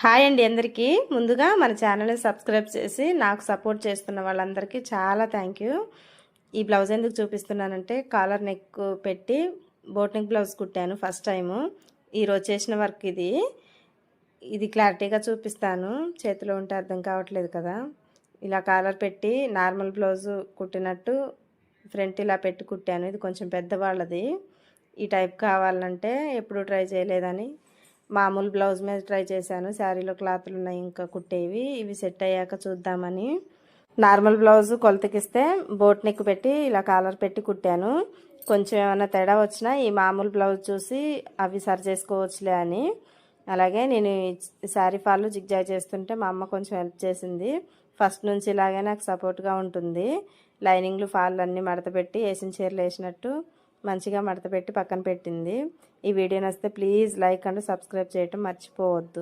Hi అండి అందరికీ. ముందుగా మన ఛానల్ని సబ్స్క్రైబ్ చేసి నాకు సపోర్ట్ చేస్తున్న వాళ్ళందరికీ చాలా థ్యాంక్ యూ. ఈ బ్లౌజ్ ఎందుకు చూపిస్తున్నానంటే కాలర్ నెక్ పెట్టి బోట్ నెక్ బ్లౌజ్ కుట్టాను ఫస్ట్ టైము. ఈరోజు చేసిన వర్క్ ఇది క్లారిటీగా చూపిస్తాను. చేతిలో ఉంటే అర్థం కావట్లేదు కదా. ఇలా కాలర్ పెట్టి నార్మల్ బ్లౌజు కుట్టినట్టు ఫ్రంట్ ఇలా పెట్టి కుట్టాను. ఇది కొంచెం పెద్దవాళ్ళది. ఈ టైప్ కావాలంటే ఎప్పుడు ట్రై చేయలేదని మామూలు బ్లౌజ్ మీద ట్రై చేశాను. శారీలో క్లాత్లు ఉన్నాయి ఇంకా కుట్టేవి. ఇవి సెట్ అయ్యాక చూద్దామని నార్మల్ బ్లౌజ్ కొలతకిస్తే బోట్ నెక్ పెట్టి ఇలా కాలర్ పెట్టి కుట్టాను. కొంచెం ఏమైనా తేడా వచ్చినా ఈ మామూలు బ్లౌజ్ చూసి అవి సరి చేసుకోవచ్చులే అని. అలాగే నేను శారీ ఫాల్ జిగ్జాగ్ చేస్తుంటే మా అమ్మ కొంచెం హెల్ప్ చేసింది. ఫస్ట్ నుంచి ఇలాగే నాకు సపోర్ట్గా ఉంటుంది. లైనింగ్లు ఫాల్ అన్నీ మడత పెట్టి వేసిన చీరలు వేసినట్టు మంచిగా మడత పెట్టి పక్కన పెట్టింది. ఈ వీడియో నచ్చితే ప్లీజ్ లైక్ అండ్ సబ్స్క్రైబ్ చేయటం మర్చిపోవద్దు.